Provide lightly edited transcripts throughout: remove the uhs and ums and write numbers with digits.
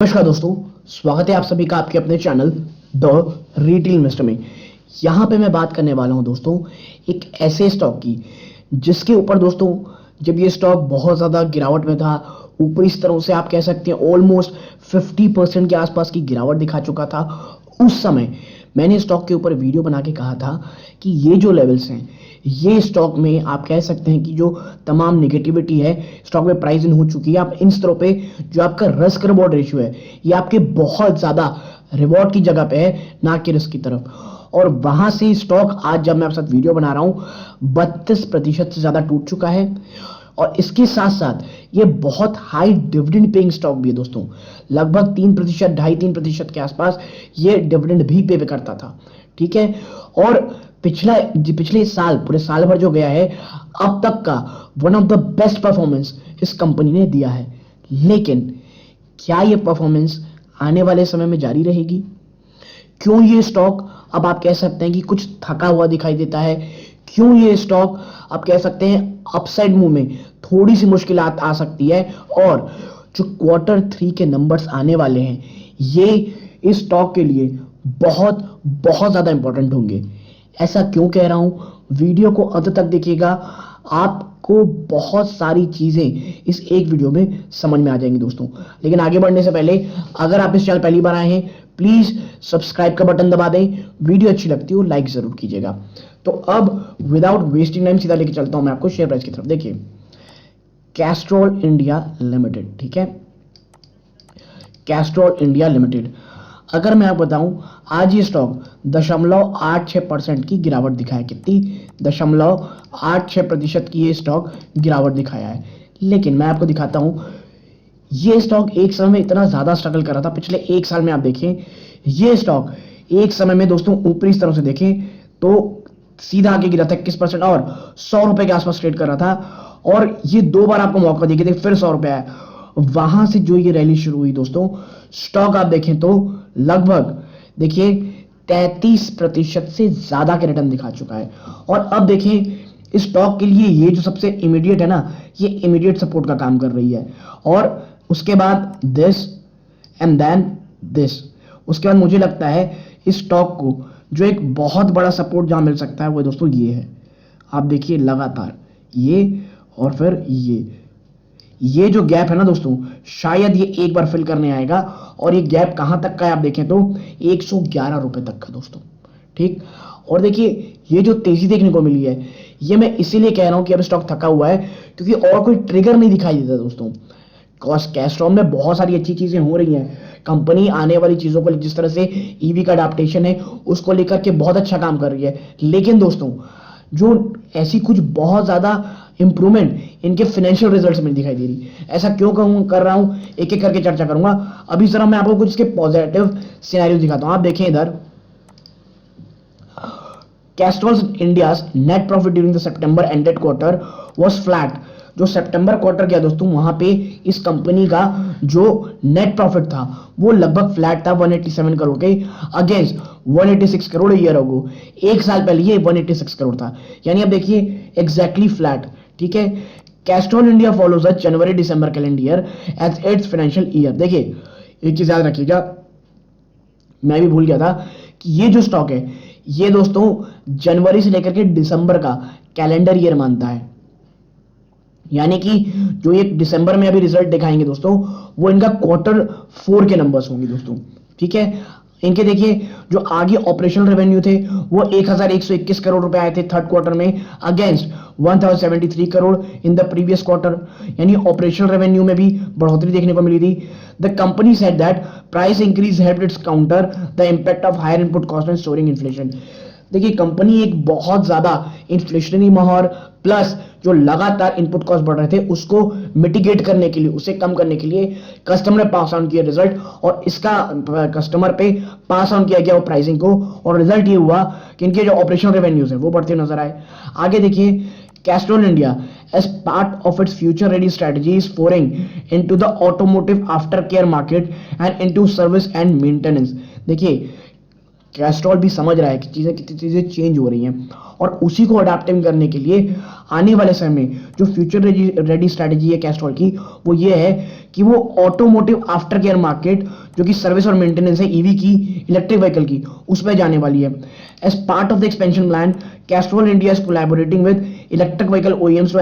नमस्कार दोस्तों, स्वागत है आप सभी का आपके अपने चैनल द रिटेल इन्वेस्टर में। यहाँ पे मैं बात करने वाला हूँ दोस्तों एक ऐसे स्टॉक की जिसके ऊपर दोस्तों जब ये स्टॉक बहुत ज़्यादा गिरावट में था, ऊपर इस तरह से आप कह सकते हैं ऑलमोस्ट 50% के आसपास की गिरावट दिखा चुका था। उस समय मैंने स्टॉक के ऊपर वीडियो बना के कहा था कि ये जो लेवल्स हैं, ये स्टॉक में आप कह सकते हैं कि जो तमाम नेगेटिविटी है स्टॉक में प्राइस इन हो चुकी है। आप इन स्तरों पे जो आपका रिस्क रिवॉर्ड रेशियो है ये आपके बहुत ज़्यादा रिवॉर्ड की जगह पे है, ना कि रिस्क की तरफ। और वहां से स्टॉक आज जब मैं आपके साथ वीडियो बना रहा हूं 32% से ज़्यादा टूट चुका है। और इसके साथ साथ ये बहुत हाई डिविडेंड पेइंग स्टॉक भी है दोस्तों, लगभग 3%, 2.5-3% के आसपास ये डिविडेंड भी पे करता था। ठीक है, और पिछले साल पूरे साल भर जो गया है अब तक का one of the best performance इस कंपनी ने दिया है। लेकिन क्या ये परफॉर्मेंस आने वाले समय में जारी रहेगी? क्यों ये स्टॉक अब आप कह सकते हैं कि कुछ थका हुआ दिखाई देता है? क्यों ये स्टॉक आप कह सकते हैं अपसाइड मूव में थोड़ी सी मुश्किलात आ सकती है? और जो Q3 के नंबर्स आने वाले हैं ये इस स्टॉक के लिए बहुत बहुत ज्यादा इंपॉर्टेंट होंगे। ऐसा क्यों कह रहा हूं, वीडियो को अंत तक देखिएगा, आपको बहुत सारी चीजें इस एक वीडियो में समझ में आ जाएंगी दोस्तों। लेकिन आगे बढ़ने से पहले अगर आप इस चैनल पहली बार आए हैं प्लीज सब्सक्राइब का बटन दबा दें, वीडियो अच्छी लगती हो लाइक जरूर कीजिएगा। तो अब विदाउट वेस्टिंग टाइम सीधा लेके चलता हूं मैं आपको शेयर प्राइस की तरफ। देखिए कैस्ट्रॉल इंडिया लिमिटेड, ठीक है, कैस्ट्रॉल इंडिया लिमिटेड, अगर मैं आपको बताऊं आज ये स्टॉक 0.86% की गिरावट दिखाया। कितनी? 0.86% की ये स्टॉक गिरावट दिखाया है। लेकिन मैं आपको दिखाता हूं ये स्टॉक एक समय में इतना ज्यादा स्ट्रगल कर रहा था। पिछले एक साल में आप देखें ये स्टॉक एक समय में दोस्तों ऊपरी इस तरह से देखें तो सीधा आगे गिरा था 21% और 100 रुपए के आसपास ट्रेड कर रहा था। और ये दो बार आपको मौका दिया फिर 100 रुपए आया। वहां से जो ये रैली शुरू हुई दोस्तों, स्टॉक आप देखें तो लगभग देखिए 33% से ज्यादा के रिटर्न दिखा चुका है। और अब देखें इस स्टॉक के लिए ये जो सबसे इमीडिएट है ना, ये इमीडिएट सपोर्ट का काम कर रही है। और उसके बाद दिस एंड देन दिस, उसके बाद मुझे लगता है इस स्टॉक को जो एक बहुत बड़ा सपोर्ट जहां मिल सकता है वो दोस्तों ये है। आप देखिए लगातार ये और फिर ये जो गैप है ना दोस्तों, शायद ये एक बार फिल करने आएगा। और ये गैप कहां तक का है आप देखें तो 111 रुपए तक का दोस्तों। ठीक, और देखिए ये जो तेजी देखने को मिली है ये मैं इसीलिए कह रहा हूं कि अब स्टॉक थका हुआ है क्योंकि और कोई ट्रिगर नहीं दिखाई देता दोस्तों। कैस्ट्रॉल में बहुत सारी अच्छी चीजें हो रही हैं, कंपनी आने वाली चीजों को जिस तरह से ईवी का अडेप्टेशन है उसको लेकर के बहुत अच्छा काम कर रही है। लेकिन दोस्तों जो ऐसी कुछ बहुत ज्यादा इंप्रूवमेंट इनके फाइनेंशियल रिजल्ट्स में दिखाई दे रही। ऐसा क्यों कर रहा हूं एक एक करके चर्चा करूंगा। अभी जरा मैं आपको कुछ इसके पॉजिटिव सिनेरियो दिखाता हूं। आप देखें इधर Castrol India's net profit during the September ended quarter was flat. जो सितंबर क्वार्टर गया दोस्तों वहां पे इस कंपनी का जो नेट प्रॉफिट था वो लगभग फ्लैट था 187 करोड़ के अगेंस्ट 186 करोड़ ईयर अगो। एक साल पहले ये 186 करोड़ था, यानी अब देखिए एग्जैक्टली फ्लैट। ठीक है, Castrol India follows a January December calendar year as its financial year. देखिए एक चीज याद रखिएगा, मैं भी भूल गया था कि ये जो स्टॉक है ये दोस्तों जनवरी से लेकर के दिसंबर का कैलेंडर ईयर मानता है। यानी कि जो ये दिसंबर में अभी रिजल्ट दिखाएंगे दोस्तों वो इनका Q4 के नंबर्स होंगे दोस्तों। ठीक है, इनके देखिए जो आगे ऑपरेशनल रेवेन्यू थे वो 1121 करोड़ रुपए आए थे थर्ड क्वार्टर में against 1073 crore in the previous quarter, यानी ऑपरेशनल रेवेन्यू में भी बढ़ोतरी देखने को मिली थी। The company said that price increase helped its counter the impact of higher input cost and soaring inflation. देखिए कंपनी एक बहुत ज्यादा इन्फ्लेशनरी माहौल प्लस जो लगातार इनपुट कॉस्ट बढ़ रहे थे उसको मिटिगेट करने के लिए, उसे कम करने के लिए कस्टमर ने पास ऑन किया रिजल्ट और इसका कस्टमर पे पास ऑन किया गया वो प्राइसिंग को। और रिजल्ट ये हुआ कि इनके जो ऑपरेशनल रेवेन्यूज है वो बढ़ते नजर आए। आगे देखिए Castrol India as part of its future ready strategy is pouring into the automotive aftercare market and into service and maintenance। देखिए कैस्ट्रॉल भी समझ रहा है कि चीजें कितनी चीजें चेंज हो रही हैं और उसी को अडैप्टिंग करने के लिए आने वाले समय में जो फ्यूचर रेडी स्ट्रेटेजी है कैस्ट्रॉल की, वो ये है कि वो ऑटोमोटिव आफ्टर केयर मार्केट, जो कि सर्विस और मेंटेनेंस है ईवी की, इलेक्ट्रिक व्हीकल की, उस पर जाने वाली है। As part of the expansion plan, Castrol India is collaborating with electric vehicle OEMs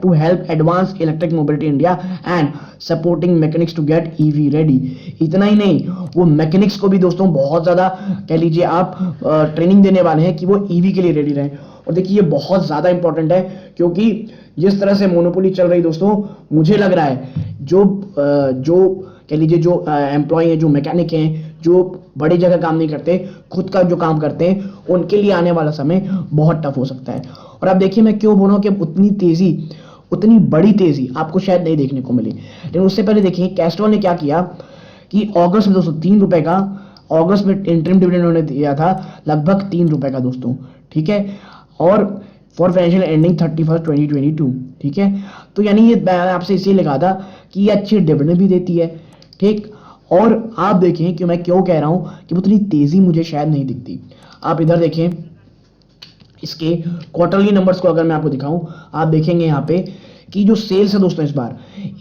to help advance electric mobility India and supporting mechanics to get EV ready। इतना ही नहीं, वो मैकेनिक्स को भी दोस्तों बहुत ज्यादा कह लीजिए आप ट्रेनिंग देने वाले हैं कि वो ईवी के लिए रेडी रहें। और देखिए ये बहुत ज्यादा इंपॉर्टेंट है, क्योंकि जिस तरह से मोनोपोली चल रही दोस्तों, मुझे लग रहा है जो कह लीजिए जो एम्प्लॉय हैं, जो मैकेनिक हैं, जो बड़ी जगह काम नहीं करते, खुद का जो काम करते हैं, उनके लिए आने वाला समय बहुत टफ हो सकता है। और आप देखिए मैं क्यों बोल रहा हूँ कि उतनी बड़ी तेजी आपको शायद नहीं देखने को मिली। लेकिन उससे पहले देखिए कैस्ट्रॉल ने क्या किया कि अगस्त में दोस्तों 3 रुपए का, अगस्त में इंटरिम डिविडेंड उन्होंने दिया था लगभग 3 रुपए का दोस्तों, ठीक है, और फॉर फाइनेंशियल एंडिंग 31 2022, ठीक है। तो यानी ये मैं आपसे इसलिए लिखा था कि ये अच्छी डिविडेंड भी देती है, ठीक। और आप देखें कि मैं क्यों कह रहा हूं कि उतनी तेजी मुझे शायद नहीं दिखती। आप इधर देखें, इसके क्वार्टरली नंबर्स को अगर मैं आपको दिखाऊं, आप देखेंगे यहाँ पे कि जो सेल्स है दोस्तों इस बार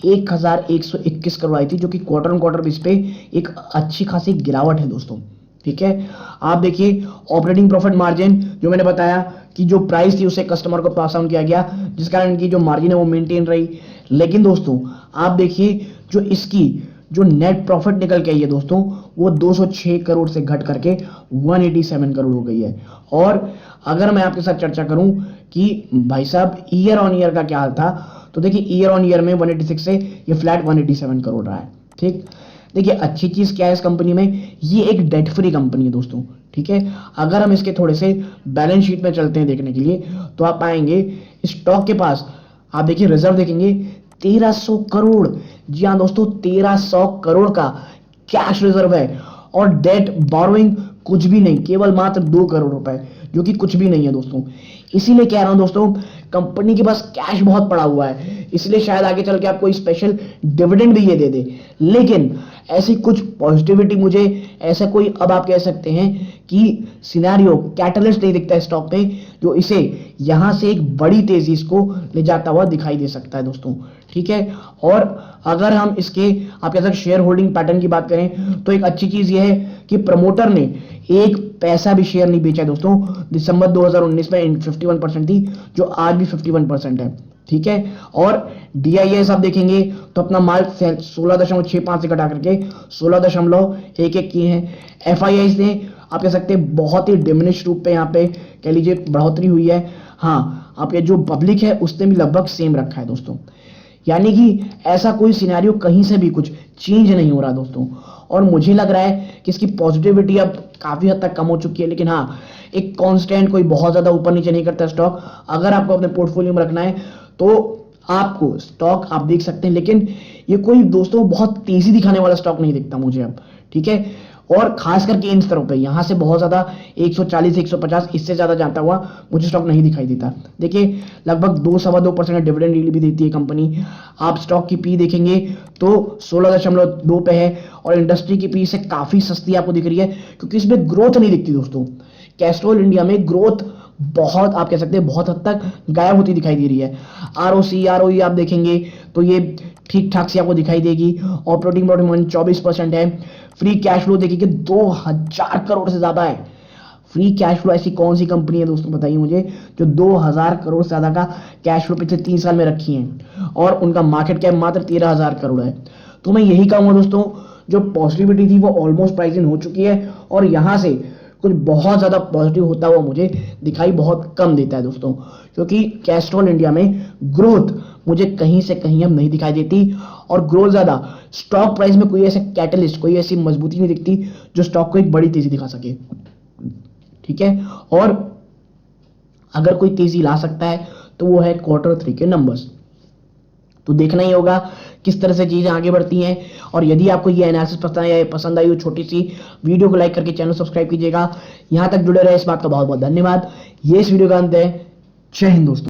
1121 करोड़ आई थी, जो कि क्वार्टर ऑन क्वार्टर बेस पे एक अच्छी खासी गिरावट है दोस्तों, ठीक है। आप देखिए ऑपरेटिंग प्रॉफिट मार्जिन, जो मैंने बताया कि जो प्राइस थी उसे कस्टमर को पास ऑन किया गया, जिस कारण इनकी जो मार्जिन है वो मेंटेन रही। लेकिन दोस्तों आप देखिए जो इसकी जो नेट प्रॉफिट निकल के आई है दोस्तों, वो 206 करोड़ से घट करके 187 करोड़ हो गई है। और अगर मैं आपके साथ चर्चा करूं कि भाई साहब ईयर ऑन ईयर का क्या हाल था, तो देखिए ईयर ऑन ईयर में 186 से ये फ्लैट 187 करोड़ रहा है, ठीक। देखिए अच्छी चीज क्या है इस कंपनी में, ये एक डेट फ्री कंपनी है दोस्तों, ठीक है। अगर हम इसके थोड़े से बैलेंस शीट में चलते हैं देखने के लिए, तो आप पाएंगे स्टॉक के पास, आप देखिए रिजर्व देखेंगे 1300 करोड़, जी हाँ दोस्तों 1300 करोड़ का कैश रिजर्व है। और डेट बोरोइंग कुछ भी नहीं, केवल मात्र 2 करोड़ रुपए, जो कि कुछ भी नहीं है दोस्तों। इसीलिए कह रहा हूं दोस्तों, कंपनी के पास कैश बहुत पड़ा हुआ है, इसलिए शायद आगे चल के आपको स्पेशल डिविडेंड भी ये दे दे। लेकिन ऐसी कुछ पॉजिटिविटी मुझे, ऐसा कोई अब आप कह सकते हैं कि सिनेरियो कैटलिस्ट नहीं दिखता है स्टॉक में, जो इसे यहां से एक बड़ी तेजी इसको ले जाता हुआ दिखाई दे सकता है दोस्तों, ठीक है। और अगर हम इसके आप कह सकते शेयर होल्डिंग पैटर्न की बात करें, तो एक अच्छी चीज यह है कि प्रमोटर ने एक पैसा भी शेयर नहीं बेचा दोस्तों। दिसंबर 2019 में 51% थी, जो आज भी 51% है, ठीक है। और DIS आप देखेंगे तो अपना माल 16.65 से घटा करके 16.11 किए हैं। FIIs ने आप कह सकते हैं बहुत ही डिमिनिश रूप पे यहाँ पे कह लीजिए बढ़ोतरी हुई है। हाँ, आपके जो पब्लिक है उसने भी लगभग सेम रखा है दोस्तों, यानी कि ऐसा कोई सिनेरियो कहीं से भी कुछ चेंज नहीं हो रहा दोस्तों। और मुझे लग रहा है कि इसकी पॉजिटिविटी अब काफी हद तक कम हो चुकी है। लेकिन हाँ, एक कांस्टेंट कोई बहुत ज्यादा ऊपर नीचे नहीं करता स्टॉक। अगर आपको अपने पोर्टफोलियो में रखना है तो आपको स्टॉक आप देख सकते हैं, लेकिन ये कोई दोस्तों बहुत तेजी दिखाने वाला स्टॉक नहीं दिखता मुझे अब, ठीक है। और खास करके इन स्तरों पे यहां से बहुत ज्यादा 140 150 इससे ज्यादा जाता हुआ मुझे स्टॉक नहीं दिखाई देता। देखिए लगभग 2-2.25% डिविडेंड यील्ड भी देती है कंपनी। आप स्टॉक की पी देखेंगे तो 16.2 पे है, और इंडस्ट्री की पी से काफी सस्ती आपको दिख रही है, क्योंकि इसमें ग्रोथ नहीं दिखती दोस्तों। कैस्ट्रॉल इंडिया में ग्रोथ बहुत आप कह सकते हैं बहुत हद तक गायब होती दिखाई दे रही है। ROC ROE आप देखेंगे तो ये ठीक ठाक सी आपको दिखाई देगी। ऑपरेटिंग प्रॉफिट मार्जिन 24% है। फ्री कैश फ्लो देखिए 2000 करोड़ से ज्यादा है। फ्री कैश फ्लो ऐसी कौन सी कंपनी है दोस्तों बताइए मुझे, जो 2000 करोड़ से ज्यादा का कैश फ्लो पिछले 3 साल में रखी है, और उनका मार्केट कैप मात्र 13,000 करोड़ है। तो मैं यही कहूंगा दोस्तों, जो पॉजिटिविटी थी वो ऑलमोस्ट प्राइस इन हो चुकी है, और यहां से कुछ बहुत ज्यादा पॉजिटिव होता हुआ मुझे दिखाई बहुत कम देता है दोस्तों, क्योंकि कैस्ट्रॉल इंडिया में ग्रोथ मुझे कहीं से कहीं अब नहीं दिखाई देती। और ग्रोथ ज्यादा स्टॉक प्राइस में कोई ऐसे कैटलिस्ट, कोई ऐसी मजबूती नहीं दिखती जो स्टॉक को एक बड़ी तेजी दिखा सके, ठीक है। और अगर कोई तेजी ला सकता है तो वो है Q3 के नंबर्स। तो देखना ही होगा किस तरह से चीजें आगे बढ़ती हैं। और यदि आपको ये एनालिसिस पसंद आई हो छोटी सी वीडियो को लाइक करके चैनल सब्सक्राइब कीजिएगा। यहां तक जुड़े रहे इस बात का बहुत बहुत धन्यवाद। ये इस वीडियो का अंत है। जय हिंद दोस्तों।